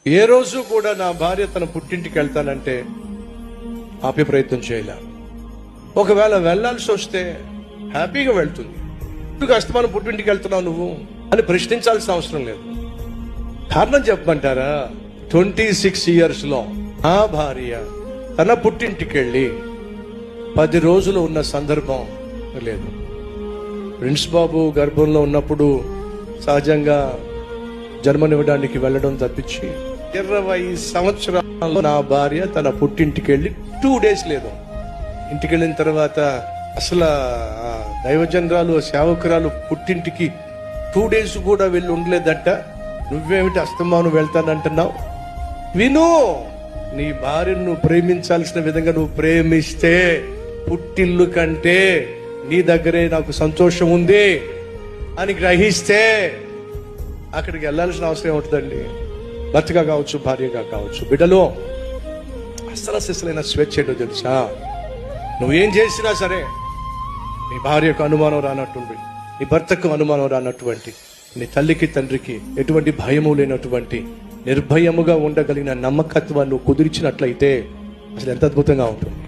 ఏ రోజు కూడా నా భార్య తన పుట్టింటికి వెళ్తానంటే ఆపే ప్రయత్నం చేయలే. ఒకవేళ వెళ్ళాల్సి వస్తే హ్యాపీగా వెళ్తుంది. ఎందుకు అస్తమానం పుట్టింటికి వెళ్తున్నావు నువ్వు అని ప్రశ్నించాల్సిన అవసరం లేదు. కారణం చెప్పమంటారా? 26 years లో ఆ భార్య తన పుట్టింటికి వెళ్ళి 10 రోజులు ఉన్న సందర్భం లేదు. ప్రిన్స్ బాబు గర్భంలో ఉన్నప్పుడు సహజంగా జన్మనివ్వడానికి వెళ్ళడం తప్పించి 20 సంవత్సరాల్లో నా భార్య తన పుట్టింటికి వెళ్ళి 2 days లేదు. ఇంటికి వెళ్ళిన తర్వాత అసలు దైవజనరాలు సేవకురాలు పుట్టింటికి 2 days కూడా వెళ్ళి ఉండలేదట. నువ్వేమిటి అస్తమానం వెళ్తానంటున్నావు? విను, నీ భార్యను నువ్వు ప్రేమించాల్సిన విధంగా నువ్వు ప్రేమిస్తే పుట్టిల్లు కంటే నీ దగ్గరే నాకు సంతోషం ఉంది అని గ్రహిస్తే అక్కడికి వెళ్ళాల్సిన అవసరం ఏముంటుందండి? భర్తగా కావచ్చు, భార్యగా కావచ్చు, బిడ్డలో అసలైన స్వేచ్ఛ ఏంటో తెలుసా? నువ్వేం చేసినా సరే నీ భార్యకు అనుమానం రానట్టుండి, నీ భర్తకు అనుమానం రానటువంటి, నీ తల్లికి తండ్రికి ఎటువంటి భయము లేనటువంటి నిర్భయముగా ఉండగలిగిన నమ్మకత్వాన్ని కుదిర్చినట్లయితే అసలు ఎంత అద్భుతంగా ఉంటుంది.